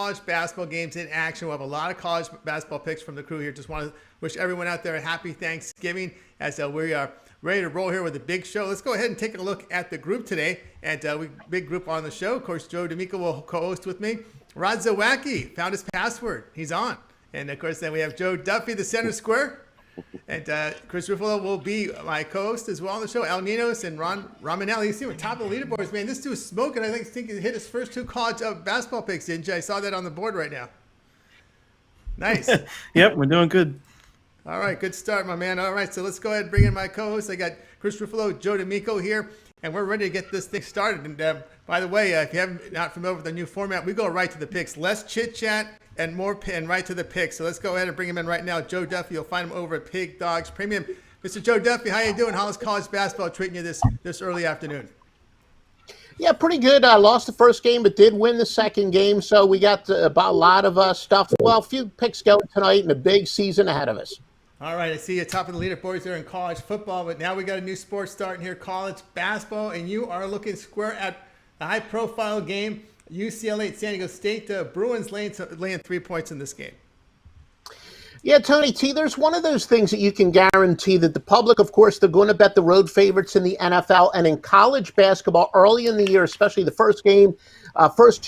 college basketball games in action. We'll have a lot of college basketball picks from the crew here. Just want to wish everyone out there a happy Thanksgiving as we are ready to roll here with a big show. Let's go ahead and take a look at the group today. And big group on the show. Of course, Joe D'Amico will co-host with me. Rod Zawacki found his password. He's on. And, of course, then we have Joe Duffy, the center square. And Chris Ruffalo will be my co-host as well on the show. Al Ninos and Ron Romanelli. You see, we're top of the leaderboards, man. This dude's smoking. I think he hit his first 2 college basketball picks, didn't you? I saw that on the board right now. Nice. Yep, we're doing good. All right, good start, my man. All right, so let's go ahead and bring in my co-host. I got Chris Ruffalo, Joe D'Amico here, and we're ready to get this thing started. And by the way, if you haven't not familiar with the new format, we go right to the picks. Less chit-chat and more and right to the picks. So let's go ahead and bring him in right now. Joe Duffy, you'll find him over at Pig Dogs Premium. Mr. Joe Duffy, how you doing? How's college basketball treating you this early afternoon? Yeah, pretty good. I lost the first game, but did win the second game. So we got about a lot of stuff. Well, a few picks going tonight and a big season ahead of us. All right, I see you top of the leaderboards there in college football, but now we got a new sport starting here, college basketball, and you are looking square at a high-profile game, UCLA at San Diego State. Bruins laying 3 points in this game. Yeah, Tony T, there's one of those things that you can guarantee that the public, of course, they're going to bet the road favorites in the NFL and in college basketball early in the year, especially the first 2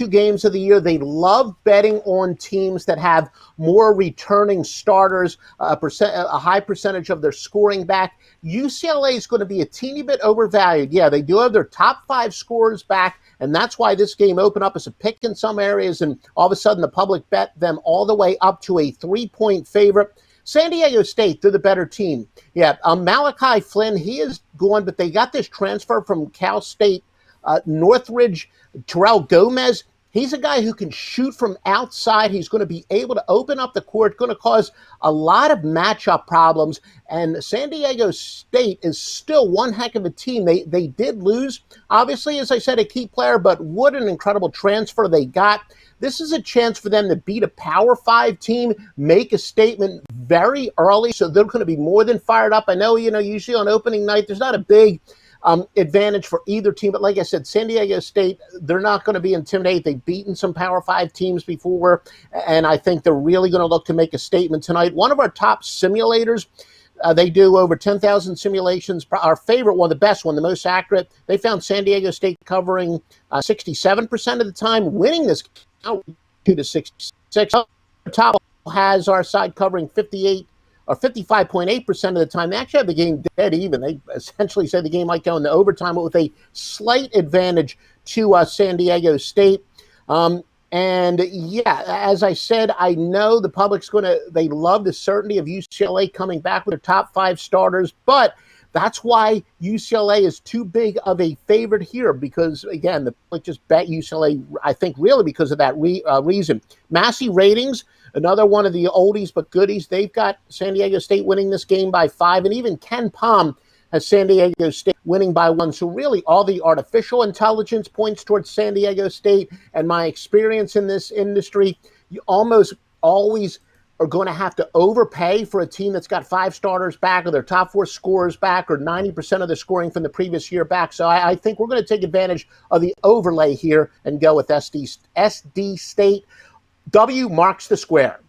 games of the year. They love betting on teams that have more returning starters, a high percentage of their scoring back. UCLA is going to be a teeny bit overvalued. Yeah, they do have their top 5 scorers back, and that's why this game opened up as a pick in some areas, and all of a sudden the public bet them all the way up to a 3-point favorite. San Diego State, they're the better team. Yeah, Malachi Flynn, he is gone, but they got this transfer from Cal State, Northridge, Terrell Gomez. He's a guy who can shoot from outside. He's going to be able to open up the court, going to cause a lot of matchup problems. And San Diego State is still one heck of a team. They did lose, obviously, as I said, a key player, but what an incredible transfer they got. This is a chance for them to beat a Power 5 team, make a statement very early, so they're going to be more than fired up. I know, usually on opening night, there's not a big advantage for either team. But like I said, San Diego State, they're not going to be intimidated. They've beaten some Power 5 teams before, and I think they're really going to look to make a statement tonight. One of our top simulators, they do over 10,000 simulations. Our favorite one, the best one, the most accurate, they found San Diego State covering 67% of the time, winning this 2-66. Our top has our side covering 55.8% of the time. They actually have the game dead even. They essentially said the game might go into overtime, but with a slight advantage to San Diego State. And yeah, as I said, I know the public's they love the certainty of UCLA coming back with their top 5 starters, but that's why UCLA is too big of a favorite here because, again, the public just bet UCLA, I think, really because of that reason. Massey ratings, another one of the oldies but goodies. They've got San Diego State winning this game by 5, and even Ken Palm has San Diego State winning by 1. So really all the artificial intelligence points towards San Diego State, and my experience in this industry, you almost always are going to have to overpay for a team that's got 5 starters back or their top 4 scorers back or 90% of the scoring from the previous year back. So I think we're going to take advantage of the overlay here and go with SD State. W marks the square.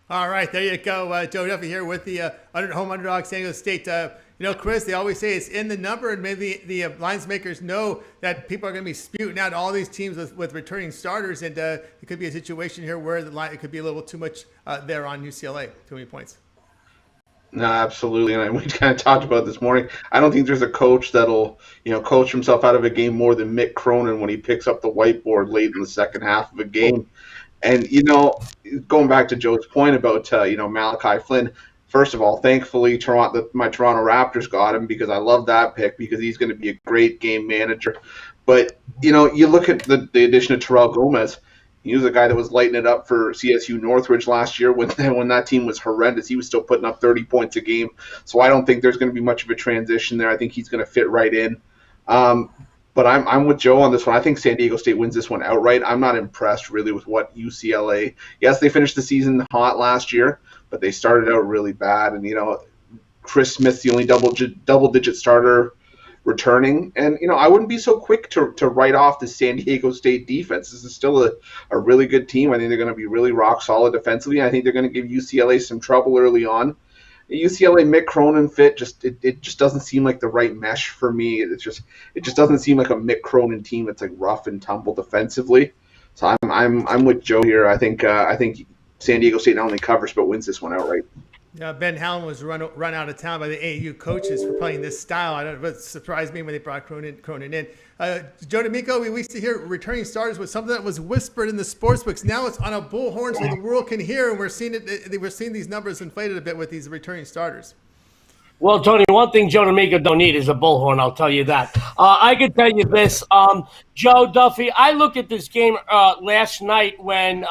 All right, there you go. Joe Duffy here with the home underdog San Diego State. Chris, they always say it's in the number, and maybe the lines makers know that people are going to be spewing out all these teams with returning starters, and it could be a situation here where the line it could be a little too much there on UCLA. Too many points. No, absolutely, and we kind of talked about it this morning. I don't think there's a coach that'll, coach himself out of a game more than Mick Cronin when he picks up the whiteboard late in the second half of a game. And, going back to Joe's point about, Malachi Flynn, first of all, thankfully, my Toronto Raptors got him because I love that pick because he's going to be a great game manager. But, you look at the addition of Terrell Gomez. He was a guy that was lighting it up for CSU Northridge last year when that team was horrendous. He was still putting up 30 points a game. So I don't think there's going to be much of a transition there. I think he's going to fit right in. But I'm with Joe on this one. I think San Diego State wins this one outright. I'm not impressed really with what UCLA. Yes, they finished the season hot last year, but they started out really bad. And Chris Smith's the only double-digit starter returning. And, I wouldn't be so quick to write off the San Diego State defense. This is still a really good team. I think they're going to be really rock solid defensively. I think they're going to give UCLA some trouble early on. The UCLA Mick Cronin fit it just doesn't seem like the right mesh for me. It just doesn't seem like a Mick Cronin team that's like rough and tumble defensively. So I'm with Joe here. I think San Diego State not only covers but wins this one outright. Yeah, Ben Howland was run out of town by the AAU coaches for playing this style. It surprised me when they brought Cronin in. Joe D'Amico, we used to hear returning starters was something that was whispered in the sports books. Now it's on a bullhorn so the world can hear, and we're seeing these numbers inflated a bit with these returning starters. Well, Tony, one thing Joe D'Amico don't need is a bullhorn, I'll tell you that. I can tell you this. Joe Duffy, I looked at this game last night when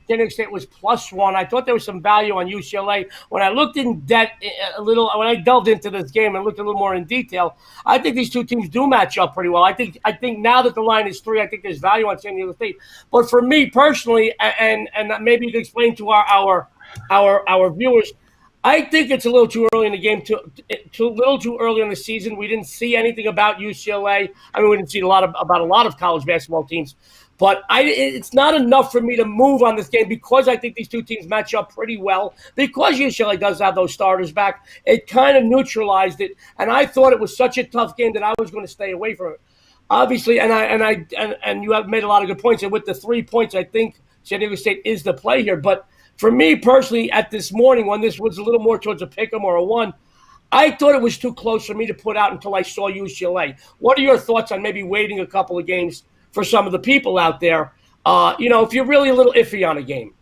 San Diego State was +1. I thought there was some value on UCLA. When I looked in depth when I delved into this game and looked a little more in detail, I think these two teams do match up pretty well. I think now that the line is 3, I think there's value on San Diego State. But for me personally, and maybe you can explain to our viewers, I think it's a little too early in the game, a little too early in the season. We didn't see anything about UCLA. I mean, we didn't see about a lot of college basketball teams. But it's not enough for me to move on this game because I think these two teams match up pretty well. Because UCLA does have those starters back, it kind of neutralized it. And I thought it was such a tough game that I was going to stay away from it. Obviously, and you have made a lot of good points. And with the 3 points, I think San Diego State is the play here. But for me personally, at this morning, when this was a little more towards a pick'em or a 1, I thought it was too close for me to put out until I saw UCLA. What are your thoughts on maybe waiting a couple of games for some of the people out there, if you're really a little iffy on a game?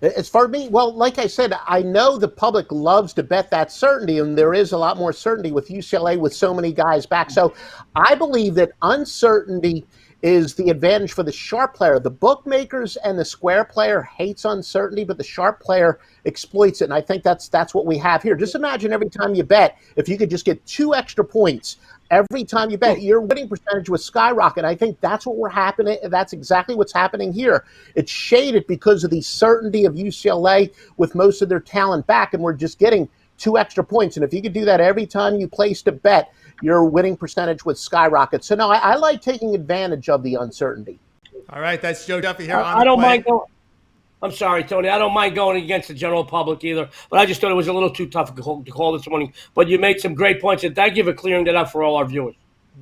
As for me, well, like I said, I know the public loves to bet that certainty, and there is a lot more certainty with UCLA with so many guys back. So I believe that uncertainty is the advantage for the sharp player. The bookmakers and the square player hates uncertainty, but the sharp player exploits it, and I think that's what we have here. Just imagine every time you bet, if you could just get 2 extra points every time you bet, your winning percentage would skyrocket. I think that's what we're happening. That's exactly what's happening here. It's shaded because of the certainty of UCLA with most of their talent back, and we're just getting 2 extra points. And if you could do that every time you placed a bet, your winning percentage would skyrocket. So no, I like taking advantage of the uncertainty. All right, that's Joe Duffy here on I don't play. mind going. I'm sorry, Tony. I don't mind going against the general public either, but I just thought it was a little too tough to call this morning. But you made some great points, and thank you for clearing that up for all our viewers.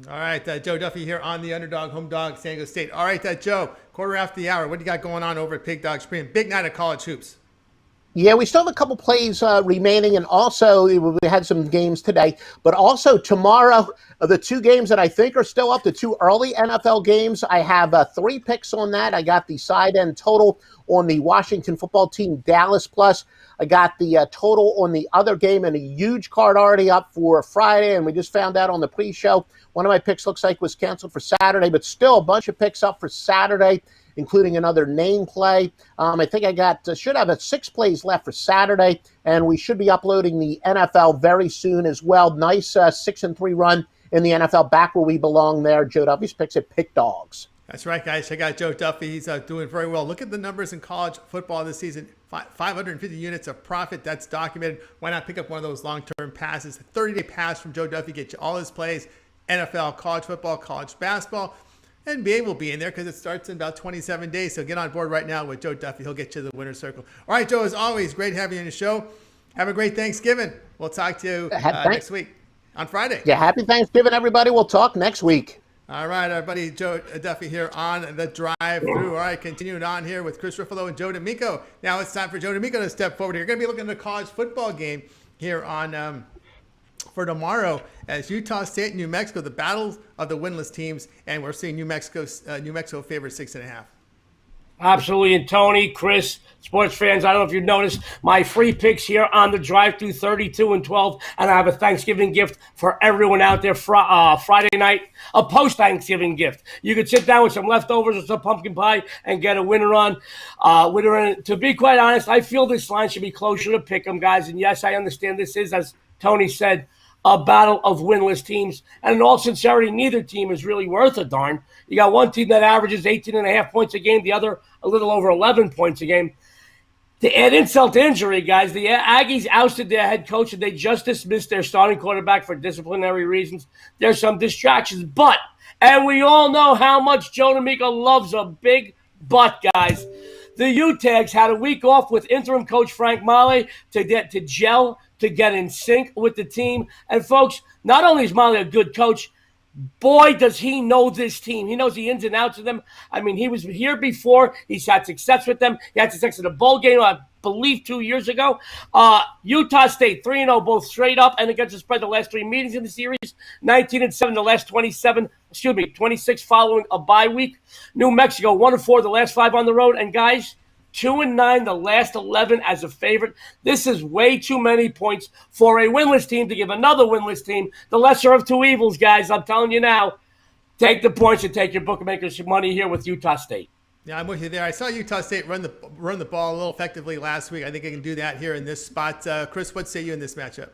All right, Joe Duffy here on the Underdog Home Dog San Diego State. All right, Joe, quarter after the hour. What do you got going on over at Pig Dog Spring? Big night of college hoops. Yeah, we still have a couple plays remaining, and also we had some games today. But also tomorrow, the 2 games that I think are still up, the 2 early NFL games, I have 3 picks on that. I got the side end total on the Washington football team, Dallas Plus. I got the total on the other game, and a huge card already up for Friday, and we just found out on the pre-show. One of my picks looks like was canceled for Saturday, but still a bunch of picks up for Saturday, including another name play. I think I should have 6 plays left for Saturday, and we should be uploading the NFL very soon as well. Nice 6-3 run in the NFL, back where we belong there. Joe Duffy's picks at Pick Dogs. That's right, guys. Check out Joe Duffy. He's doing very well. Look at the numbers in college football this season. 550 units of profit. That's documented. Why not pick up one of those long-term passes? A 30-day pass from Joe Duffy. Get you all his plays. NFL, college football, college basketball. NBA will be in there because it starts in about 27 days. So get on board right now with Joe Duffy. He'll get you to the winner's circle. All right, Joe, as always, great having you on the show. Have a great Thanksgiving. We'll talk to you next week on Friday. Yeah, happy Thanksgiving, everybody. We'll talk next week. All right, our buddy Joe Duffy here on the drive-through. All right, continuing on here with Chris Ruffalo and Joe D'Amico. Now it's time for Joe D'Amico to step forward. You're going to be looking at the college football game here on for tomorrow as Utah State and New Mexico, the battles of the winless teams, and we're seeing New Mexico favor 6.5. Absolutely. And Tony, Chris, sports fans, I don't know if you've noticed my free picks here on the drive-through 32-12, and I have a Thanksgiving gift for everyone out there Friday night, a post-Thanksgiving gift. You could sit down with some leftovers or some pumpkin pie and get a winner on. To be quite honest, I feel this line should be closer to pick 'em, guys. And yes, I understand this is, as Tony said, a battle of winless teams. And in all sincerity, neither team is really worth a darn. You got one team that averages 18.5 points a game, the other a little over 11 points a game. To add insult to injury, guys, the Aggies ousted their head coach and they just dismissed their starting quarterback for disciplinary reasons. There's some distractions, and we all know how much Joe D'Amico loves a big butt, guys. The U-Tags had a week off with interim coach Frank Mahle to get to gel, to get in sync with the team. And folks, not only is Mahle a good coach, boy, does he know this team. He knows the ins and outs of them. I mean, he was here before. He's had success with them. He had success in the bowl game, I believe, 2 years ago. Utah State, 3-0, both straight up and against the spread the last 3 meetings in the series. 19-7 the last 26 following a bye week. New Mexico, 1-4 the last 5 on the road. And guys, 2-9 the last 11 as a favorite. This is way too many points for a winless team to give another winless team the lesser of two evils, guys. I'm telling you now, take the points and take your bookmakers money here with Utah State. Yeah, I'm with you there. I saw Utah State run the ball a little effectively last week. I think they can do that here in this spot. Chris, what say you in this matchup?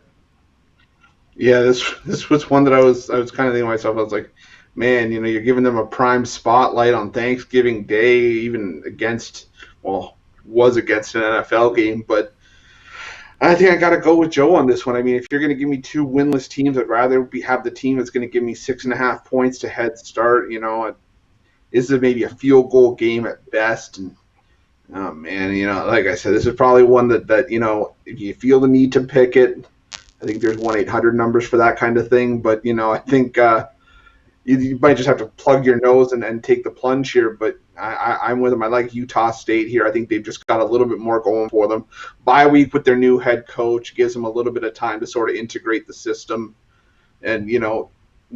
Yeah, this was one that I was kind of thinking to myself. I was like, man, you're giving them a prime spotlight on Thanksgiving Day, even was against an NFL game, but I think I got to go with Joe on this one. I mean, if you're going to give me 2 winless teams, I'd rather have the team that's going to give me 6.5 points to head start. This is maybe a field goal game at best, and oh man, like I said, this is probably one that if you feel the need to pick it, I think there's 1-800 numbers for that kind of thing. But I think you might just have to plug your nose and take the plunge here. But I'm with them. I like Utah State here. I think they've just got a little bit more going for them. Bye week with their new head coach gives them a little bit of time to sort of integrate the system and,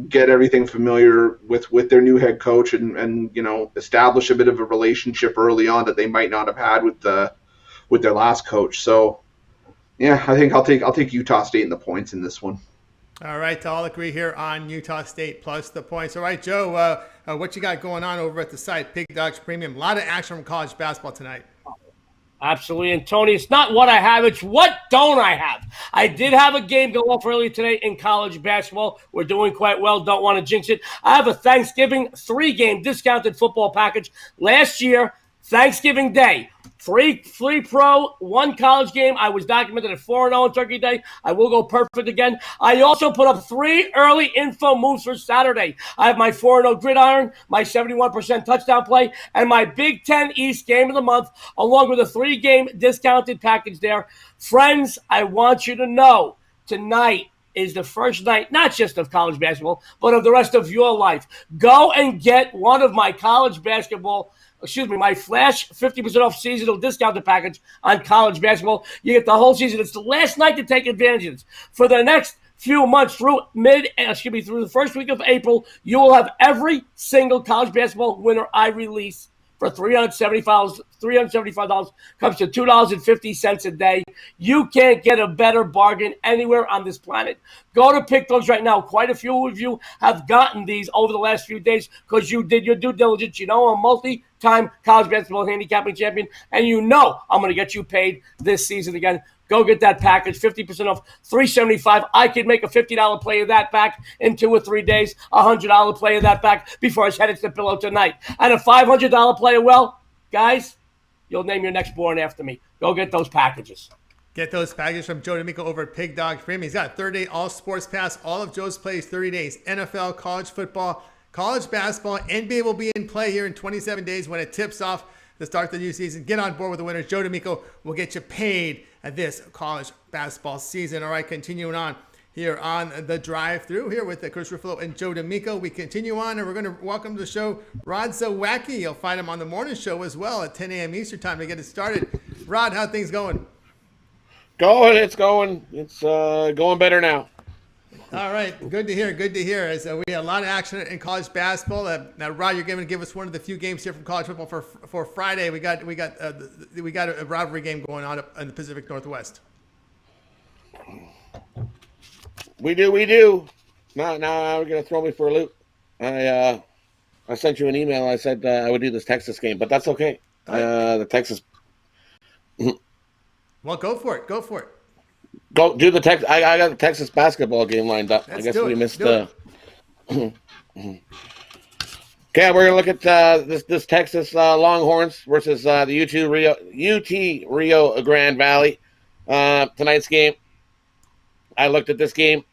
get everything familiar with their new head coach and establish a bit of a relationship early on that they might not have had with their last coach. So, yeah, I think I'll take Utah State in the points in this one. All right, I'll agree here on Utah State plus the points. All right, Joe, what you got going on over at the site, Pig Dogs Premium? A lot of action from college basketball tonight. Absolutely. And Tony, it's not what I have, it's what don't I have. I did have a game go off earlier today in college basketball. We're doing quite well. Don't want to jinx it. I have a Thanksgiving 3-game discounted football package. Last year, Thanksgiving Day, 3 pro, 1 college game. I was documented at 4-0 on Turkey Day. I will go perfect again. I also put up 3 early info moves for Saturday. I have my 4-0 gridiron, my 71% touchdown play, and my Big Ten East game of the month, along with a 3-game discounted package there. Friends, I want you to know tonight is the first night, not just of college basketball, but of the rest of your life. Go and get one of my my Flash 50% off seasonal discounted package on college basketball. You get the whole season. It's the last night to take advantage of this. For the next few months through the first week of April, you will have every single college basketball winner I release for $375. $375 comes to $2.50 a day. You can't get a better bargain anywhere on this planet. Go to Pick Dogs right now. Quite a few of you have gotten these over the last few days because you did your due diligence. I'm a multi-time college basketball handicapping champion, and I'm going to get you paid this season again. Go get that package, 50% off, $375. I could make a $50 play of that back in 2 or 3 days, a $100 play of that back before I head into the pillow tonight. And a $500 play, guys, you'll name your next born after me. Go get those packages. Get those packages from Joe D'Amico over at Pig Dogs Premium. He's got a 30-day all sports pass. All of Joe's plays 30 days. NFL, college football, college basketball, NBA will be in play here in 27 days when it tips off to start the new season. Get on board with the winners. Joe D'Amico will get you paid at this college basketball season. All right, continuing on here on the drive-through here with Chris Ruffalo and Joe D'Amico. We continue on, and we're going to welcome to the show Rod Zawacki. You'll find him on the morning show as well at 10 a.m. Eastern time to get it started. Rod, how things going? It's going. It's going better now. All right, good to hear. Good to hear. As we had a lot of action in college basketball. Now, Rod, you're going to give us one of the few games here from college football for Friday. We got a rivalry game going on up in the Pacific Northwest. We do. Now you're going to throw me for a loop. I sent you an email. I said I would do this Texas game, but that's okay. The Texas. Well, go for it. Go do the Texas. I got the Texas basketball game lined up. I guess we missed the. Okay, we're gonna look at this Texas Longhorns versus the UT Rio Grande Valley tonight's game. I looked at this game,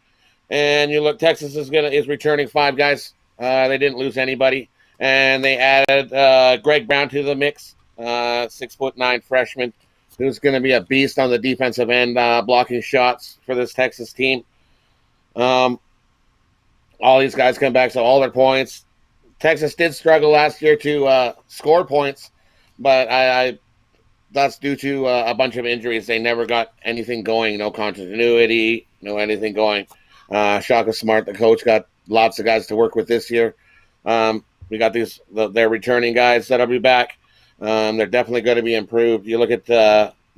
and you look, Texas is returning 5 guys. They didn't lose anybody, and they added Greg Brown to the mix, 6'9" freshman, who's going to be a beast on the defensive end, blocking shots for this Texas team. All these guys come back, so all their points. Texas did struggle last year to score points, but that's due to a bunch of injuries. They never got anything going, no continuity, no anything going. Shaka Smart, the coach, got lots of guys to work with this year. We got their returning guys that'll be back. They're definitely going to be improved. You look at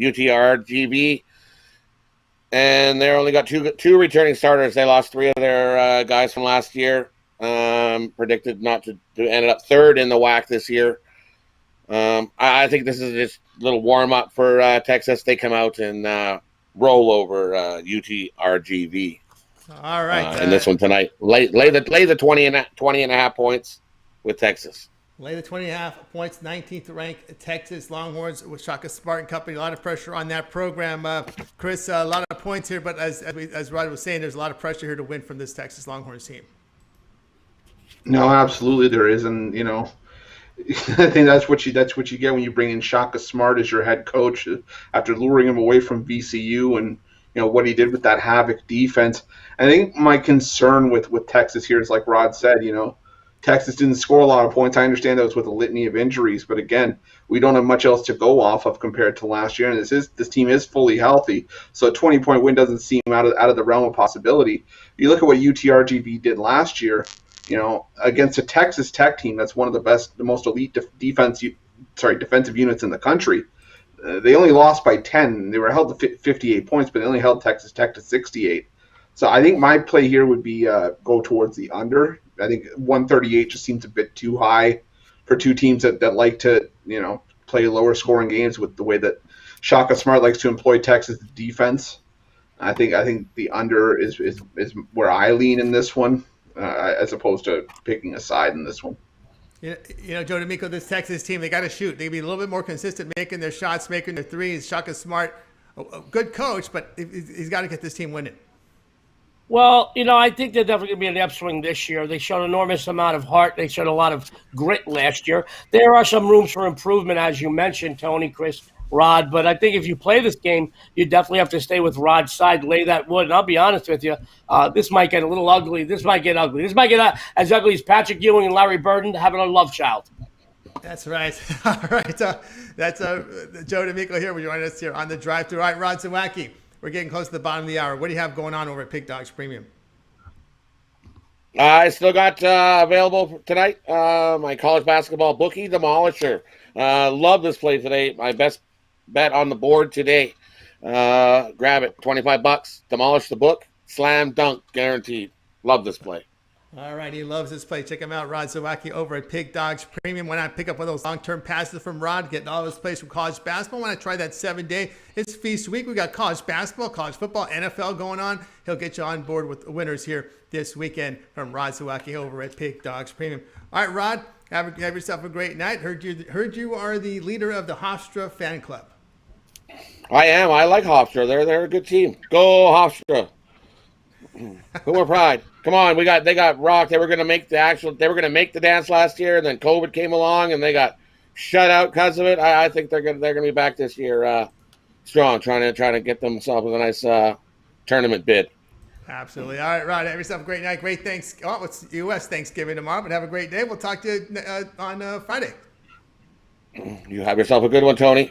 UTRGV, and they only got two returning starters. They lost 3 of their guys from last year. Predicted not to end up 3rd in the WAC this year. I think this is just a little warm up for Texas. They come out and roll over UTRGV. All right. In this one tonight, lay the 20 and a half points with Texas. Lay the 20.5 points, 19th ranked Texas Longhorns with Shaka Smart and company. A lot of pressure on that program. Chris, a lot of points here, but as Rod was saying, there's a lot of pressure here to win from this Texas Longhorns team. No, absolutely there is, and I think that's what you get when you bring in Shaka Smart as your head coach after luring him away from VCU and what he did with that Havoc defense. I think my concern with Texas here is, like Rod said, Texas didn't score a lot of points. I understand that was with a litany of injuries, but again, we don't have much else to go off of compared to last year, and this team is fully healthy, so a 20-point win doesn't seem out of the realm of possibility. You look at what UTRGV did last year, against a Texas Tech team that's one of the most elite defensive units in the country. They only lost by 10. They were held to 58 points, but they only held Texas Tech to 68. So I think my play here would be go towards the under. I think 138 just seems a bit too high for two teams that like to play lower scoring games with the way that Shaka Smart likes to employ Texas defense. I think the under is where I lean in this one. As opposed to picking a side in this one. Joe D'Amico, this Texas team, they got to shoot. They be a little bit more consistent making their shots, making their threes. Shaka Smart, a good coach, but he's got to get this team winning. Well, I think they're definitely going to be in the upswing this year. They showed an enormous amount of heart. They showed a lot of grit last year. There are some rooms for improvement, as you mentioned, Tony, Chris, Rod. But I think if you play this game, you definitely have to stay with Rod's side, lay that wood. And I'll be honest with you, this might get a little ugly. This might get ugly. This might get as ugly as Patrick Ewing and Larry Burden having a love child. That's right. All right. That's Joe D'Amico here. We're joining us here on the drive-thru. All right, Rod Zawacki, we're getting close to the bottom of the hour. What do you have going on over at Pig Dogs Premium? I still got available tonight my college basketball bookie, Demolisher. Love this play today. My best bet on the board today. Grab it, $25. Demolish the book. Slam dunk guaranteed. Love this play. All right, he loves this play. Check him out, Rod Zawacki over at Pig Dogs Premium. Why not pick up one of those long-term passes from Rod, getting all his plays from college basketball? Why not try that 7-day? It's feast week. We got college basketball, college football, NFL going on. He'll get you on board with the winners here this weekend from Rod Zawacki over at Pig Dogs Premium. All right, Rod, have yourself a great night. Heard you are the leader of the Hofstra fan club. I am. I like Hofstra. They're a good team. Go Hofstra. Who pride. Come on, they got rocked. They were gonna make the dance last year, and then COVID came along and they got shut out because of it. I think they're gonna be back this year strong, trying to get themselves a nice tournament bid. Absolutely. All right, Rod, have yourself a great night. Great thanks. Oh, it's U.S. Thanksgiving tomorrow, but have a great day. We'll talk to you on Friday. You have yourself a good one, Tony.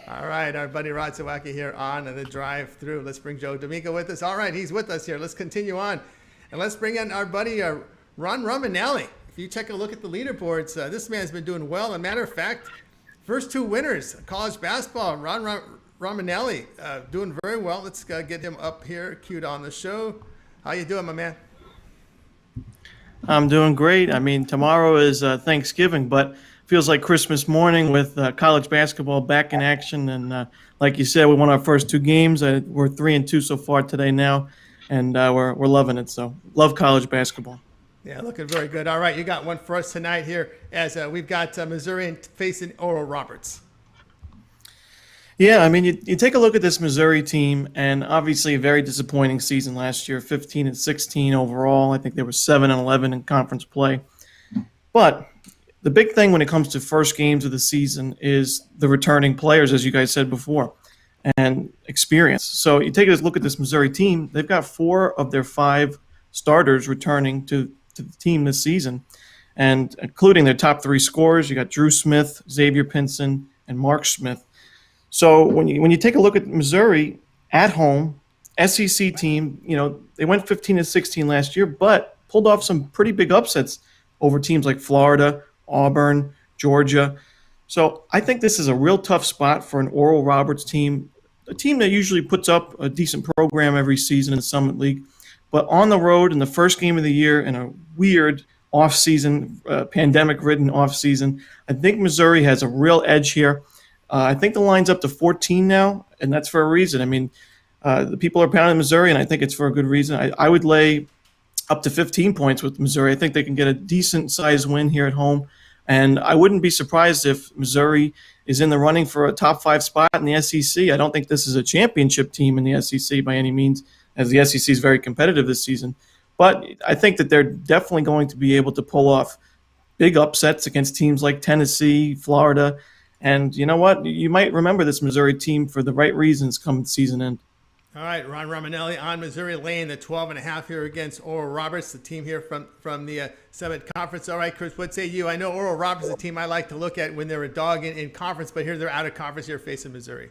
All right, our buddy Rod Zawacki here on the drive-thru. Let's bring Joe D'Amico with us. All right, he's with us here. Let's continue on. And let's bring in our buddy Ron Romanelli. If you take a look at the leaderboards, this man's been doing well. As a matter of fact, first 2 winners, college basketball. Ron Romanelli doing very well. Let's get him up here, queued on the show. How you doing, my man? I'm doing great. I mean, tomorrow is Thanksgiving, but feels like Christmas morning with college basketball back in action. And like you said, we won our first 2 games. We're 3-2 so far today now, and we're loving it. So love college basketball. Yeah, looking very good. All right, you got one for us tonight here as we've got Missouri facing Oral Roberts. Yeah, I mean, you take a look at this Missouri team, and obviously a very disappointing season last year, 15-16 overall. I think they were 7-11 in conference play. But the big thing when it comes to first games of the season is the returning players, as you guys said before, and experience. So you take a look at this Missouri team. They've got 4 of their 5 starters returning to the team this season, and including their top 3 scorers. You got Drew Smith, Xavier Pinson, and Mark Smith. So when you take a look at Missouri at home, SEC team, they went 15-16 last year, but pulled off some pretty big upsets over teams like Florida, Auburn, Georgia. So I think this is a real tough spot for an Oral Roberts team, a team that usually puts up a decent program every season in the Summit League. But on the road in the first game of the year in a weird off-season, pandemic-ridden off-season, I think Missouri has a real edge here. I think the line's up to 14 now, and that's for a reason. I mean, the people are pounding Missouri, and I think it's for a good reason. I would lay up to 15 points with Missouri. I think they can get a decent-sized win here at home, and I wouldn't be surprised if Missouri is in the running for a top 5 spot in the SEC. I don't think this is a championship team in the SEC by any means, as the SEC is very competitive this season. But I think that they're definitely going to be able to pull off big upsets against teams like Tennessee, Florida. And you know what? You might remember this Missouri team for the right reasons come season end. All right, Ron Romanelli on Missouri laying the 12.5 here against Oral Roberts, the team here from the Summit Conference. All right, Chris, what say you? I know Oral Roberts is a team I like to look at when they're a dog in conference, but here they're out of conference here facing Missouri.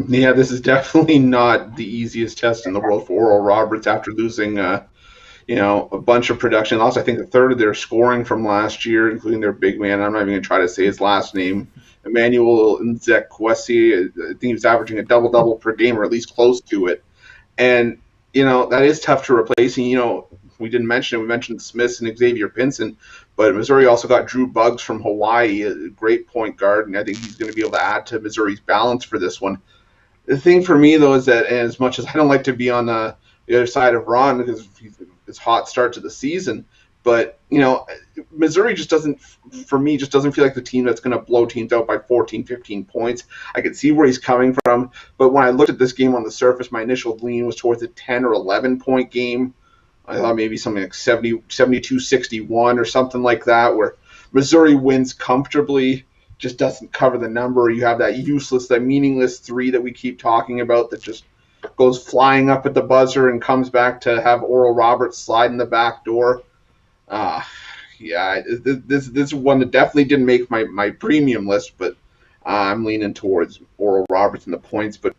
Yeah, this is definitely not the easiest test in the world for Oral Roberts after losing a bunch of production loss. I think a third of their scoring from last year, including their big man. I'm not even going to try to say his last name. Emmanuel Nzekwesi. I think he was averaging a double-double per game, or at least close to it. And, that is tough to replace. And, we didn't mention it. We mentioned Smiths and Xavier Pinson, but Missouri also got Drew Buggs from Hawaii, a great point guard, and I think he's going to be able to add to Missouri's balance for this one. The thing for me, though, is that as much as I don't like to be on the other side of Ron because it's hot start to the season, but Missouri just doesn't feel like the team that's going to blow teams out by 14, 15 points. I could see where he's coming from, but when I looked at this game on the surface, my initial lean was towards a 10 or 11 point game. I thought maybe something like 72-61 or something like that, where Missouri wins comfortably, just doesn't cover the number. You have that meaningless 3 that we keep talking about that just goes flying up at the buzzer and comes back to have Oral Roberts slide in the back door. This is one that definitely didn't make my premium list, but I'm leaning towards Oral Roberts in the points, but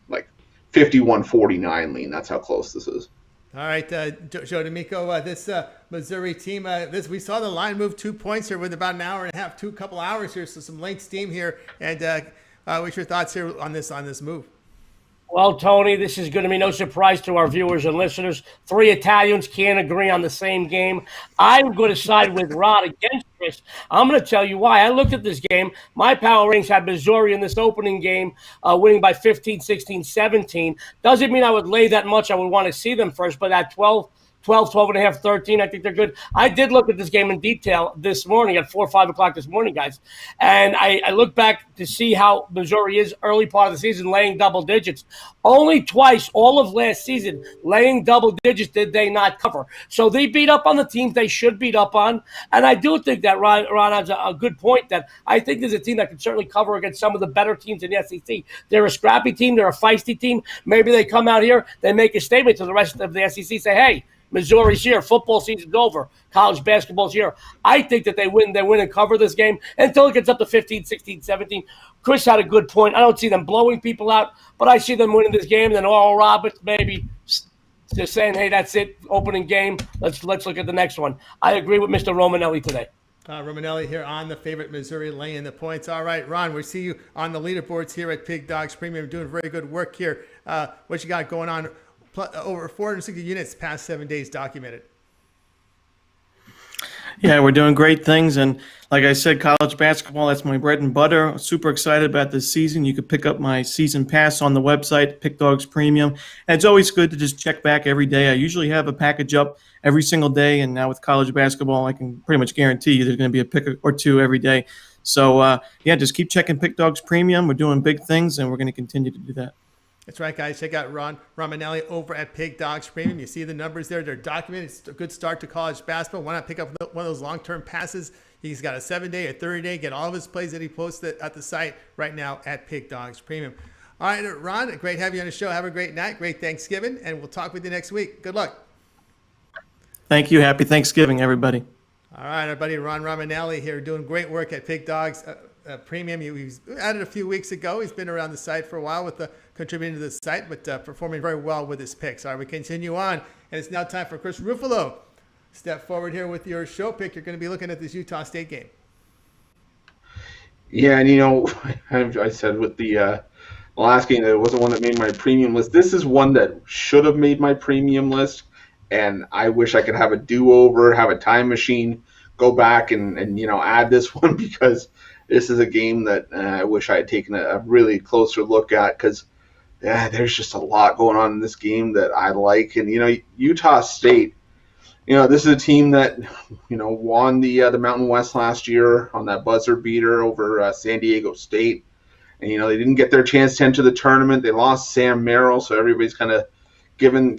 like 51-49 lean. That's how close this is. All right, Joe D'Amico, this Missouri team, we saw the line move 2 points here with about an hour and a half, couple hours here, so some late steam here. And what's your thoughts here on this move? Well, Tony, this is going to be no surprise to our viewers and listeners. 3 Italians can't agree on the same game. I'm going to side with Rod against Chris. I'm going to tell you why. I looked at this game. My power rings had Missouri in this opening game winning by 15, 16, 17. Doesn't mean I would lay that much. I would want to see them first, but at 12 and a half, 13. I think they're good. I did look at this game in detail this morning at 4 or 5 o'clock this morning, guys. And I looked back to see how Missouri is early part of the season, laying double digits. Only twice all of last season, laying double digits did they not cover. So they beat up on the teams they should beat up on. And I do think that Ron has a good point that I think there's a team that can certainly cover against some of the better teams in the SEC. They're a scrappy team. They're a feisty team. Maybe they come out here, they make a statement to the rest of the SEC, say, hey, Missouri's here. Football season's over. College basketball's here. I think that they win and cover this game until it gets up to 15, 16, 17. Chris had a good point. I don't see them blowing people out, but I see them winning this game. And then Oral Roberts maybe just saying, hey, that's it, opening game. Let's look at the next one. I agree with Mr. Romanelli today. Romanelli here on the favorite Missouri laying the points. All right, Ron, we see you on the leaderboards here at Pig Dogs Premium doing very good work here. What you got going on? Over 460 units past 7 days documented. Yeah, we're doing great things. And like I said, college basketball, that's my bread and butter. Super excited about this season. You could pick up my season pass on the website, Pick Dogs Premium. And it's always good to just check back every day. I usually have a package up every single day. And now with college basketball, I can pretty much guarantee you there's going to be a pick or two every day. So, yeah, just keep checking Pick Dogs Premium. We're doing big things, and we're going to continue to do that. That's right, guys. Check out Ron Romanelli over at Pig Dogs Premium. You see the numbers there. They're documented. It's a good start to college basketball. Why not pick up one of those long-term passes? He's got a 7-day or 30-day. Get all of his plays that he posts at the site right now at Pig Dogs Premium. All right, Ron, great having you on the show. Have a great night. Great Thanksgiving, and we'll talk with you next week. Good luck. Thank you. Happy Thanksgiving, everybody. All right, our buddy Ron Romanelli here doing great work at Pig Dogs Premium. He was added a few weeks ago. He's been around the site for a while with contributing to the site, but performing very well with his picks. All right, we continue on, and it's now time for Chris Ruffalo. Step forward here with your show pick. You're going to be looking at this Utah State game. Yeah, and I said with the last game that it wasn't one that made my premium list. This is one that should have made my premium list, and I wish I could have a do-over, have a time machine, go back and add this one, because this is a game that I wish I had taken a really closer look at, because there's just a lot going on in this game that I like. And Utah State, this is a team that won the Mountain West last year on that buzzer beater over San Diego State, and they didn't get their chance to enter the tournament. They lost Sam Merrill, so everybody's kind of given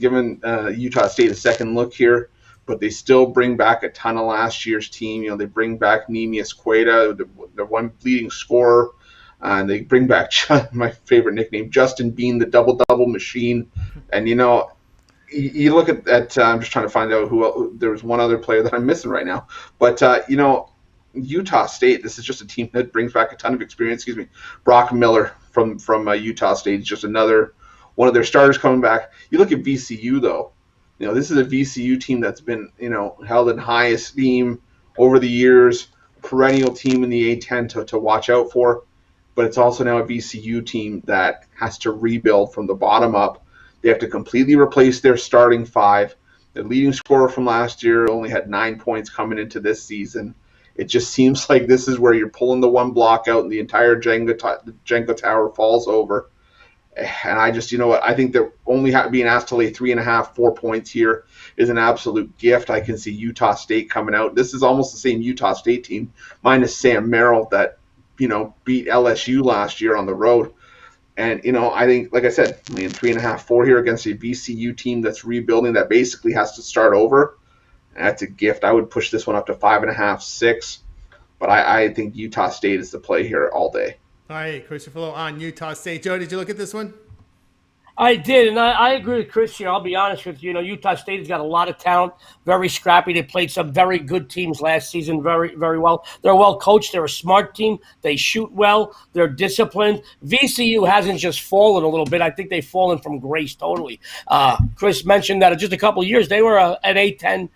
Utah State a second look here. But they still bring back a ton of last year's team. They bring back Nemius Queta, the one leading scorer. And they bring back my favorite nickname, Justin Bean, the double-double machine. And, you look at I'm just trying to find out who else. There was one other player that I'm missing right now. But, Utah State, this is just a team that brings back a ton of experience. Brock Miller from Utah State is just another one of their starters coming back. You look at VCU, though. This is a VCU team that's been, held in high esteem over the years, perennial team in the A10 to watch out for. But it's also now a VCU team that has to rebuild from the bottom up. They have to completely replace their starting five. The leading scorer from last year only had 9 points coming into this season. It just seems like this is where you're pulling the one block out and the entire Jenga tower falls over. And I just, I think that only being asked to lay 3.5, 4 points here is an absolute gift. I can see Utah State coming out. This is almost the same Utah State team, minus Sam Merrill that, beat LSU last year on the road. And, I think, like I said, laying 3.5, 4 here against a VCU team that's rebuilding, that basically has to start over. That's a gift. I would push this one up to 5.5, 6. But I think Utah State is the play here all day. All right, Christopher Lowe on Utah State. Joe, did you look at this one? I did, and I agree with Chris here. I'll be honest with you. Utah State has got a lot of talent, very scrappy. They played some very good teams last season very, very well. They're well coached. They're a smart team. They shoot well. They're disciplined. VCU hasn't just fallen a little bit. I think they've fallen from grace totally. Chris mentioned that in just a couple of years, they were an A10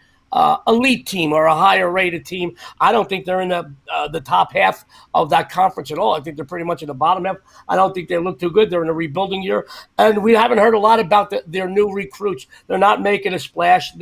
elite team or a higher rated team. I don't think they're in the top half of that conference at all. I think they're pretty much in the bottom half. I don't think they look too good. They're in a rebuilding year. And we haven't heard a lot about their new recruits. They're not making a splash.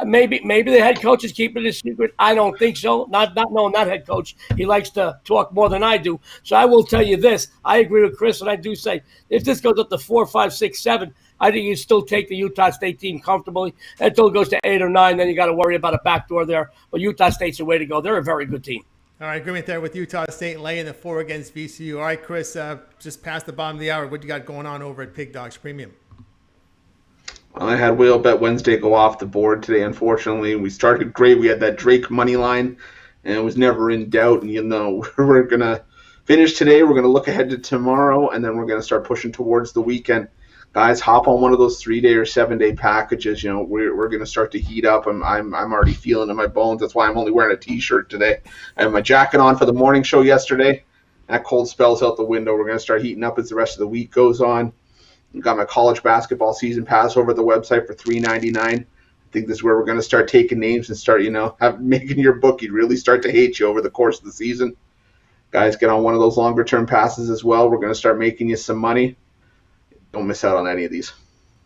Maybe the head coach is keeping it a secret. I don't think so. Not knowing that head coach. He likes to talk more than I do. So I will tell you this. I agree with Chris, and I do say if this goes up to 4, 5, 6, 7, I think you still take the Utah State team comfortably until it goes to 8 or 9. Then you got to worry about a backdoor there. But Utah State's the way to go. They're a very good team. All right, agreement there with Utah State laying the 4 against VCU. All right, Chris, just past the bottom of the hour, what you got going on over at Pig Dogs Premium? Well, I had Whale Bet Wednesday go off the board today, unfortunately. We started great. We had that Drake money line, and it was never in doubt. And, we're going to finish today. We're going to look ahead to tomorrow, and then we're going to start pushing towards the weekend. Guys, hop on one of those 3-day or 7-day packages. We're going to start to heat up. I'm already feeling it in my bones. That's why I'm only wearing a T-shirt today. I had my jacket on for the morning show yesterday. That cold spell's out the window. We're going to start heating up as the rest of the week goes on. I've got my college basketball season pass over at the website for $3.99. I think this is where we're going to start taking names and start, making your bookie really start to hate you over the course of the season. Guys, get on one of those longer-term passes as well. We're going to start making you some money. Don't miss out on any of these.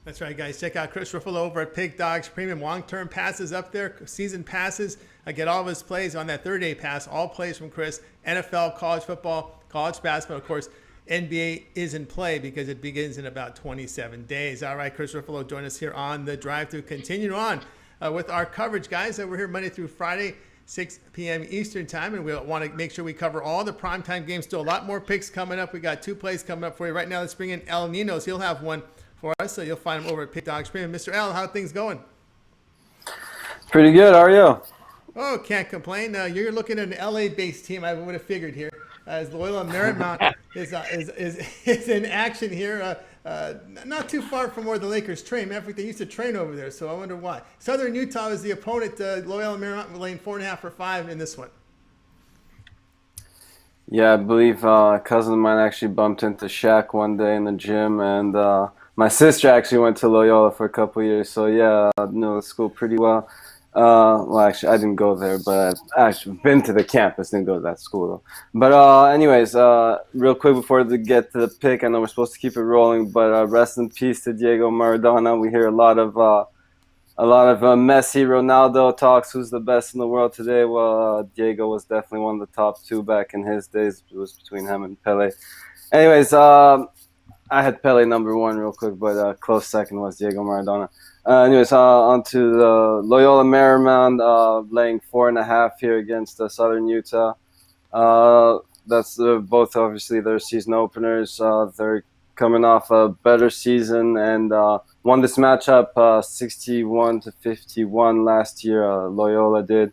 That's right, guys. Check out Chris Ruffalo over at Pig Dogs Premium. Long-term passes up there, season passes. Get all of his plays on that third-day pass. All plays from Chris. NFL, college football, college basketball. Of course, NBA is in play because it begins in about 27 days. All right, Chris Ruffalo, join us here on The Drive to continue on with our coverage, guys. We're here Monday through Friday, 6 p.m. Eastern time, and we want to make sure we cover all the primetime games. Still a lot more picks coming up. We got 2 plays coming up for you. Right now, let's bring in El Ninos. He'll have one for us, so you'll find him over at Pig Dogs Premium. Mr. L, how are things going? Pretty good. How are you? Oh, can't complain. You're looking at an LA-based team. I would have figured here, as Loyola Marymount is in action here. Not too far from where the Lakers train. Matter of fact, they used to train over there, so I wonder why. Southern Utah is the opponent. Loyola Marymount laying 4.5 or 5 in this one. Yeah, I believe a cousin of mine actually bumped into Shaq one day in the gym, and my sister actually went to Loyola for a couple of years, so yeah, I know the school pretty well. Well, actually, I didn't go there, but I've actually been to the campus, didn't go to that school, though. But anyways, real quick before we get to the pick, I know we're supposed to keep it rolling, but rest in peace to Diego Maradona. We hear a lot of Messi, Ronaldo talks. Who's the best in the world today? Well, Diego was definitely one of the top 2 back in his days. It was between him and Pele. Anyways, I had Pele number 1 real quick, but close second was Diego Maradona. Anyways, on to the Loyola Marymount, laying 4.5 here against Southern Utah. That's both obviously their season openers. They're coming off a better season and won this matchup 61-51 last year. Loyola did.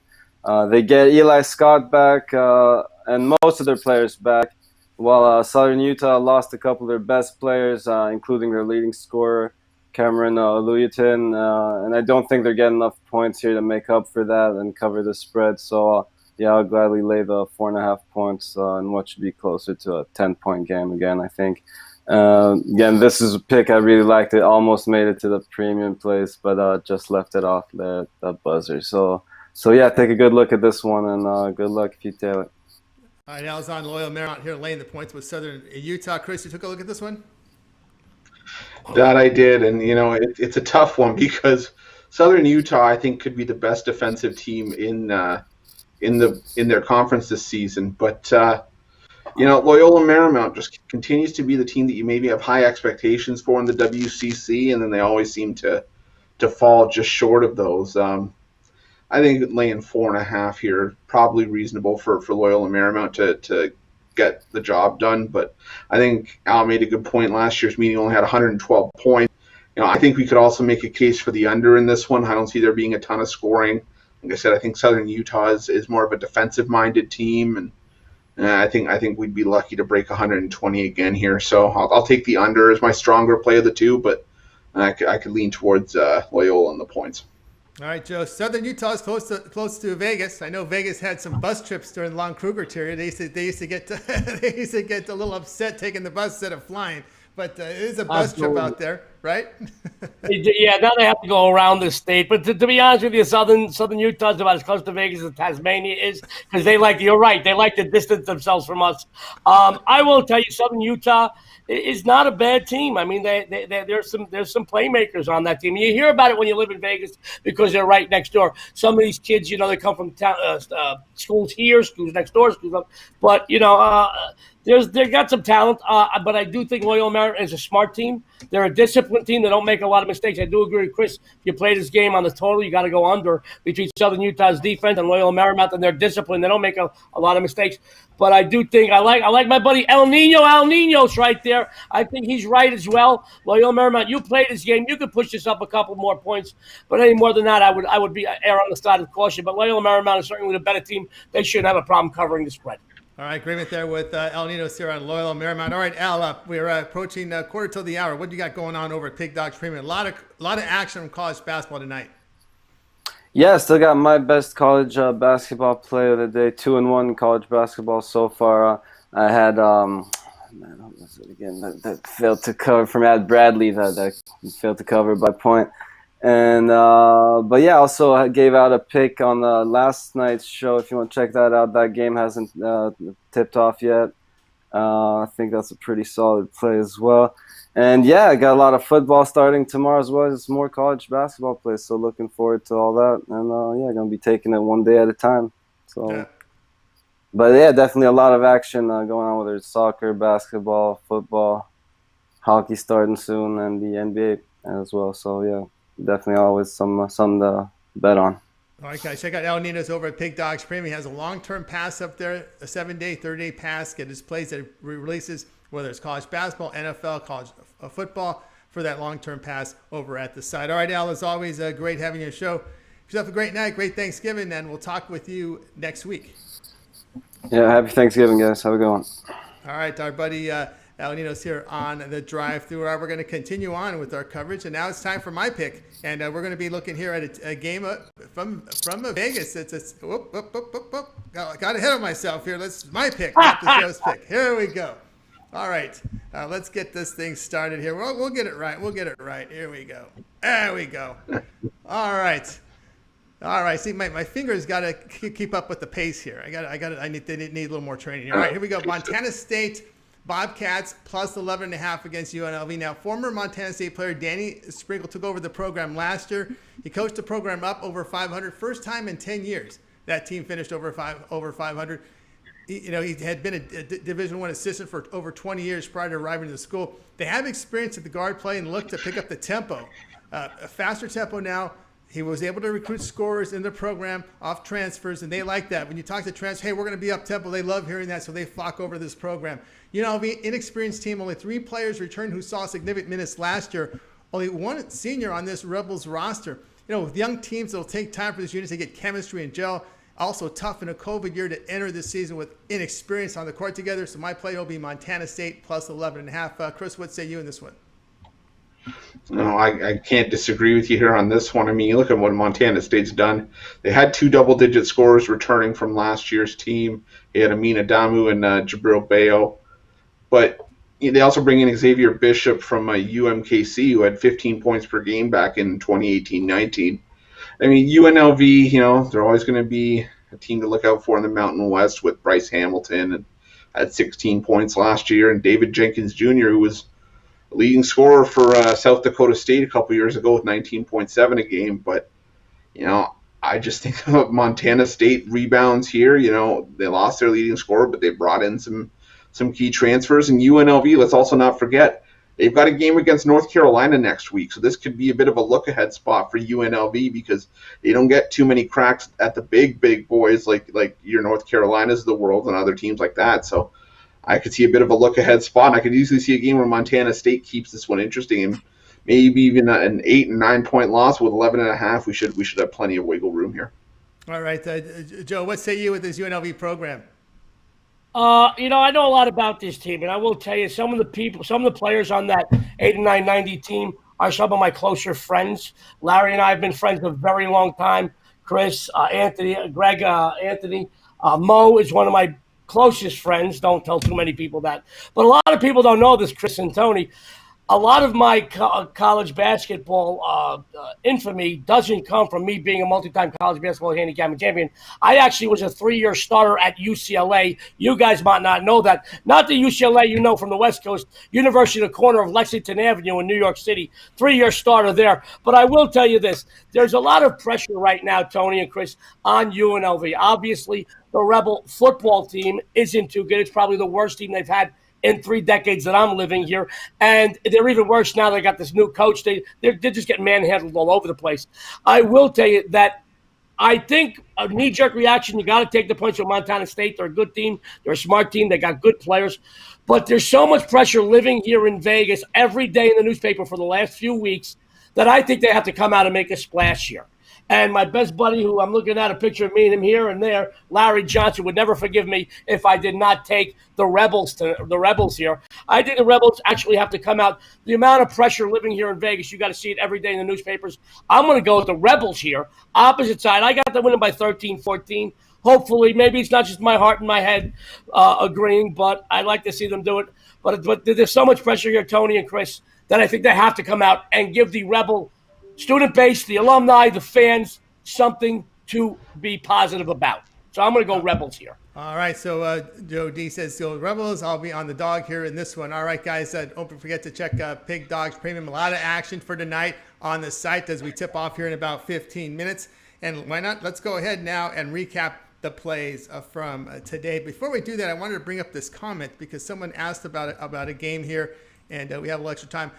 They get Eli Scott back and most of their players back, while Southern Utah lost a couple of their best players, including their leading scorer, Cameron Luyatin, and I don't think they're getting enough points here to make up for that and cover the spread. So, yeah, I'll gladly lay the 4.5 points in what should be closer to a 10-point game again, I think. Again, this is a pick I really liked. It almost made it to the premium place, but just left it off the buzzer. So yeah, take a good look at this one, and good luck if you tail it. All right, Al's on Loyola Marymount here laying the points with Southern Utah. Chris, you took a look at this one? That I did, and it's a tough one because Southern Utah, I think, could be the best defensive team in their conference this season. But Loyola Marymount just continues to be the team that you maybe have high expectations for in the WCC, and then they always seem to fall just short of those. I think laying 4.5 here probably reasonable for Loyola Marymount to get the job done. But I think Al made a good point. Last year's meeting only had 112 points. I think we could also make a case for the under in this one. I don't see there being a ton of scoring. Like I said, I think Southern Utah is more of a defensive-minded team, and I think we'd be lucky to break 120 again here. So I'll take the under as my stronger play of the two, but I could lean towards Loyola on the points. All right, Joe. Southern Utah is close to Vegas. I know Vegas had some bus trips during the Long Kruger period. They used to get a little upset taking the bus instead of flying. But it is a bus trip out there, right? Yeah, now they have to go around the state. But to be honest with you, Southern Utah is about as close to Vegas as Tasmania is, because you're right, they like to distance themselves from us. I will tell you, Southern Utah is not a bad team. I mean, there's some playmakers on that team. You hear about it when you live in Vegas because they're right next door. Some of these kids, they come from schools here, schools next door, schools up. But they've got some talent. But I do think Loyola Marymount is a smart team. They're a disciplined team. They don't make a lot of mistakes. I do agree with Chris. If you play this game on the total, you got to go under between Southern Utah's defense and Loyola Marymount, and their discipline. They don't make a lot of mistakes. But I do think I like my buddy Al Ninos right there. I think he's right as well. Loyola Marymount, you play this game, you could push this up a couple more points. But any more than that, I would be err on the side of caution. But Loyola Marymount is certainly the better team. They shouldn't have a problem covering the spread. All right, agreement there with El Ninos here on Loyola Marymount. All right, Al, we're approaching quarter till the hour. What do you got going on over at Pig Dogs Premium? A lot of action from college basketball tonight. Yeah, still got my best college basketball play of the day. 2-1 in college basketball so far. I had what was it again? That failed to cover from Ad Bradley. That failed to cover by point. And but yeah, also I gave out a pick on last night's show. If you want to check that out, that game hasn't tipped off yet. I think that's a pretty solid play as well. And yeah, I got a lot of football starting tomorrow as well as more college basketball plays. So looking forward to all that. And yeah, gonna be taking it one day at a time. So, Yeah. but yeah, definitely a lot of action going on, whether it's soccer, basketball, football, hockey starting soon, and the NBA as well. So yeah, definitely always some to bet on. All right, guys, check out El Nino's over at Pig Dogs Premium. He has a long-term pass up there, a 7-day, 30-day pass. Get his plays that he releases, whether it's college basketball, NFL, college football, for that long-term pass over at the site. All right, Al, as always, great having your show. Have a great night, great Thanksgiving, and we'll talk with you next week. Yeah, happy Thanksgiving, guys. Have a good one. All right, our buddy El Nino's here on the drive-through. We're going to continue on with our coverage, and now it's time for my pick. And we're going to be looking here at a game from Vegas. Got ahead of myself here. My pick, not the show's pick. Here we go. All right, let's get this thing started here. We'll get it right. We'll get it right. Here we go. There we go. All right. See, my fingers got to keep up with the pace here. I need a little more training here. All right, here we go. Montana State Bobcats plus 11.5 against UNLV. Now, former Montana State player Danny Sprinkle took over the program last year. He coached the program up over 500, first time in 10 years that team finished over 500. He had been a Division I assistant for over 20 years prior to arriving to the school. They have experience at the guard play and look to pick up the tempo, a faster tempo now. He was able to recruit scorers in the program off transfers, and they like that. When you talk to transfers, hey, we're going to be up tempo, they love hearing that, so they flock over to this program. UNLV, inexperienced team, only 3 players returned who saw significant minutes last year. Only 1 senior on this Rebels roster. With young teams, it'll take time for this unit to get chemistry and gel. Also tough in a COVID year to enter this season with inexperience on the court together. So my play will be Montana State plus 11.5. Chris, what say you in this one? No, I can't disagree with you here on this one. I mean, you look at what Montana State's done. They had 2 double-digit scorers returning from last year's team. They had Amin Adamu and Jabril Bayo. But they also bring in Xavier Bishop from UMKC, who had 15 points per game back in 2018-19. I mean, UNLV, they're always going to be a team to look out for in the Mountain West with Bryce Hamilton, and had 16 points last year, and David Jenkins Jr., who was leading scorer for South Dakota State a couple years ago with 19.7 a game. But, I just think Montana State rebounds here. They lost their leading scorer, but they brought in some key transfers. And UNLV, let's also not forget, they've got a game against North Carolina next week. So this could be a bit of a look-ahead spot for UNLV because they don't get too many cracks at the big boys like your North Carolinas of the world and other teams like that. So I could see a bit of a look-ahead spot. I could easily see a game where Montana State keeps this one interesting, and maybe even an 8 and 9 point loss with 11.5. We should have plenty of wiggle room here. All right, Joe, what say you with this UNLV program? I know a lot about this team, and I will tell you, some of the players on that 89-90 team are some of my closer friends. Larry and I have been friends a very long time. Chris, Anthony, Greg, Anthony, Mo is one of my closest friends. Don't tell too many people that. But a lot of people don't know this, Chris and Tony. A lot of my college basketball infamy doesn't come from me being a multi-time college basketball handicapping champion. I actually was a 3-year starter at UCLA. You guys might not know that. Not the UCLA from the West Coast, University on the corner of Lexington Avenue in New York City. 3-year starter there. But I will tell you this. There's a lot of pressure right now, Tony and Chris, on UNLV. Obviously, the Rebel football team isn't too good. It's probably the worst team they've had in 3 decades that I'm living here. And they're even worse now. They got this new coach. They're just getting manhandled all over the place. I will tell you that I think a knee-jerk reaction, you got to take the points from Montana State. They're a good team. They're a smart team. They got good players. But there's so much pressure living here in Vegas every day in the newspaper for the last few weeks that I think they have to come out and make a splash here. And my best buddy, who I'm looking at a picture of me and him here and there, Larry Johnson, would never forgive me if I did not take the Rebels here. I think the Rebels actually have to come out. The amount of pressure living here in Vegas, you got to see it every day in the newspapers. I'm going to go with the Rebels here. Opposite side, I got them winning by 13-14. Hopefully, maybe it's not just my heart and my head agreeing, but I'd like to see them do it. But there's so much pressure here, Tony and Chris, that I think they have to come out and give the Rebel student base, the alumni, the fans, something to be positive about. So I'm going to go Rebels here. All right, so Joe D says, go Rebels. I'll be on the dog here in this one. All right, guys, don't forget to check Pig Dogs Premium. A lot of action for tonight on the site as we tip off here in about 15 minutes. And why not? Let's go ahead now and recap the plays from today. Before we do that, I wanted to bring up this comment because someone asked about a game here, and we have a little extra time.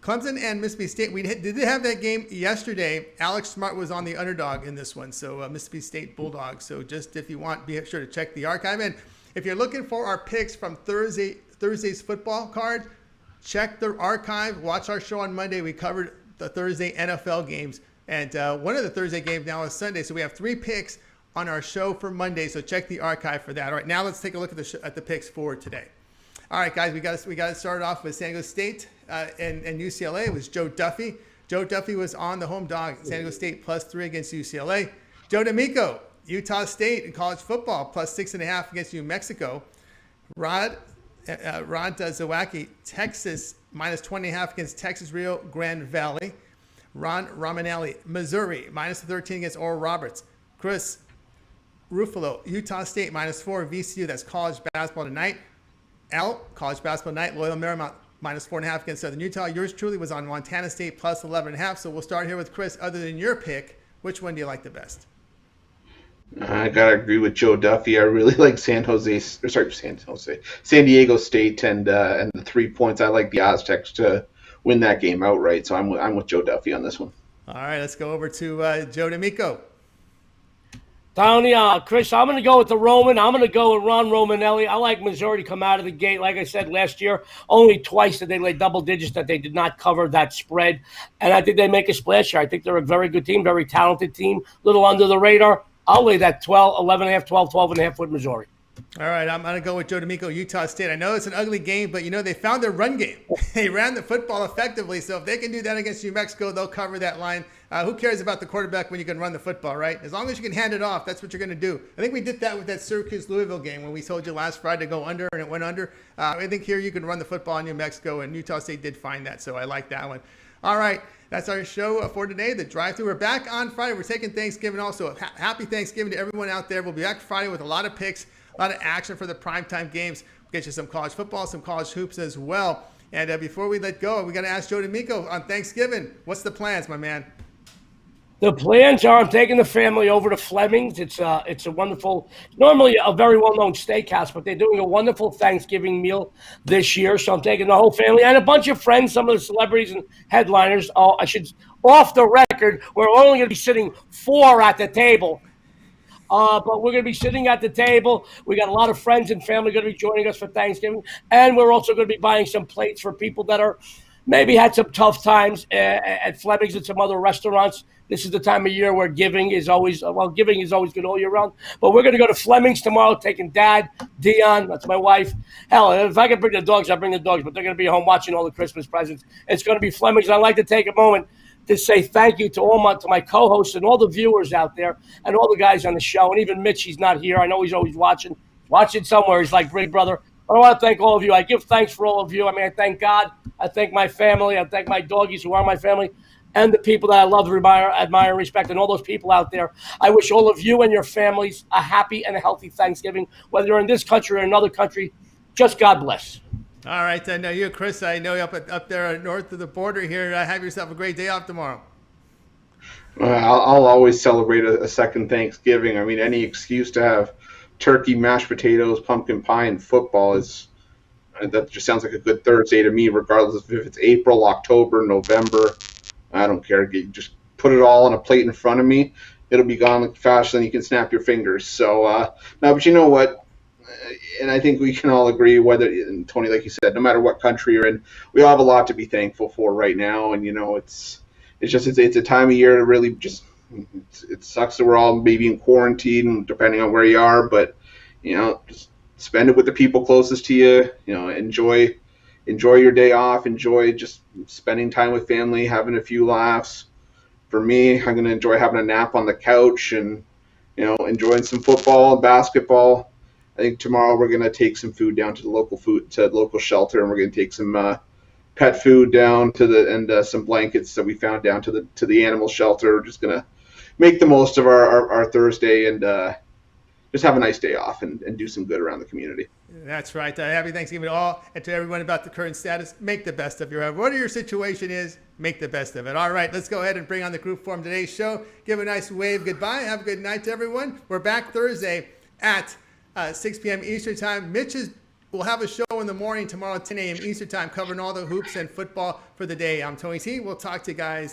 Clemson and Mississippi State, we did have that game yesterday. Alex Smart was on the underdog in this one, so Mississippi State Bulldogs. So just if you want, be sure to check the archive. And if you're looking for our picks from Thursday's football card, check the archive. Watch our show on Monday. We covered the Thursday NFL games, and one of the Thursday games now is Sunday. So we have 3 picks on our show for Monday. So check the archive for that. All right, now let's take a look at the picks for today. All right, guys, we got to start off with San Diego State and UCLA. It was Joe Duffy. Joe Duffy was on the home dog. San Diego State +3 against UCLA. Joe D'Amico, Utah State in college football +6.5 against New Mexico. Rod Zawacki, Texas -20.5 against Texas Rio Grande Valley. Ron Romanelli, Missouri -13 against Oral Roberts. Chris Ruffalo, Utah State -4 VCU. That's college basketball tonight. College basketball night, Loyola Marymount -4.5 against Southern Utah. Yours truly was on Montana State +11.5. So we'll start here with Chris. Other than your pick, which one do you like the best? I gotta agree with Joe Duffy. I really like San Diego State and the 3 points. I like the Aztecs to win that game outright. So I'm with Joe Duffy on this one. All right, let's go over to Joe D'Amico. Tony, Chris, I'm going to go with the Roman. I'm going to go with Ron Romanelli. I like Missouri to come out of the gate. Like I said last year, only twice did they lay double digits that they did not cover that spread. And I think they make a splash here. I think they're a very good team, very talented team, little under the radar. I'll lay that 11.5, 12.5 with Missouri. All right, I'm going to go with Joe D'Amico, Utah State. I know it's an ugly game, but, they found their run game. They ran the football effectively, so if they can do that against New Mexico, they'll cover that line. Who cares about the quarterback when you can run the football, right? As long as you can hand it off, that's what you're going to do. I think we did that with that Syracuse-Louisville game when we told you last Friday to go under, and it went under. I think here you can run the football in New Mexico, and Utah State did find that, so I like that one. All right, that's our show for today, the drive-thru. We're back on Friday. We're taking Thanksgiving also. Happy Thanksgiving to everyone out there. We'll be back Friday with a lot of picks, a lot of action for the primetime games. We'll get you some college football, some college hoops as well. And before we let go, we got to ask Joe D'Amico on Thanksgiving. What's the plans, my man? The plans are I'm taking the family over to Fleming's. It's a wonderful, normally a very well-known steakhouse, but they're doing a wonderful Thanksgiving meal this year. So I'm taking the whole family and a bunch of friends, some of the celebrities and headliners. Oh, off the record, we're only going to be sitting 4 at the table. But we're going to be sitting at the table. We got a lot of friends and family going to be joining us for Thanksgiving. And we're also going to be buying some plates for people that are maybe had some tough times at Fleming's and some other restaurants. This is the time of year where giving is always good all year round. But we're going to go to Fleming's tomorrow, taking Dad, Dion, that's my wife. Hell, if I can bring the dogs, I'll bring the dogs. But they're going to be home watching all the Christmas presents. It's going to be Fleming's. I'd like to take a moment to say thank you to my co-hosts and all the viewers out there and all the guys on the show. And even Mitch, he's not here. I know he's always watching somewhere. He's like Big Brother. But I want to thank all of you. I give thanks for all of you. I mean, I thank God. I thank my family. I thank my doggies who are my family and the people that I love, admire, and respect, and all those people out there. I wish all of you and your families a happy and a healthy Thanksgiving, whether you're in this country or another country. Just God bless. All right, I know you, Chris. I know you up there north of the border here. Have yourself a great day off tomorrow. I'll always celebrate a second Thanksgiving. I mean, any excuse to have turkey, mashed potatoes, pumpkin pie, and football that just sounds like a good Thursday to me, regardless of if it's April, October, November. I don't care. Just put it all on a plate in front of me. It'll be gone like faster than you can snap your fingers. So, no, but you know what? And I think we can all agree, whether, and Tony, like you said, no matter what country you're in, we all have a lot to be thankful for right now. And, it's a time of year to really just, it sucks that we're all maybe in quarantine, depending on where you are, but, just spend it with the people closest to you, enjoy your day off, enjoy just spending time with family, having a few laughs. For me, I'm going to enjoy having a nap on the couch and, enjoying some football and basketball. I think tomorrow we're going to take some food down to the local shelter, and we're going to take some pet food down to some blankets that we found down to the animal shelter. We're just going to make the most of our Thursday and just have a nice day off and do some good around the community. That's right. Happy Thanksgiving to all, and to everyone about the current status. Make the best of whatever your situation is. Make the best of it. All right, let's go ahead and bring on the group for today's show. Give a nice wave goodbye. Have a good night to everyone. We're back Thursday at 6 p.m. Eastern Time. We'll have a show in the morning tomorrow at 10 a.m. Eastern Time covering all the hoops and football for the day. I'm Tony T. We'll talk to you guys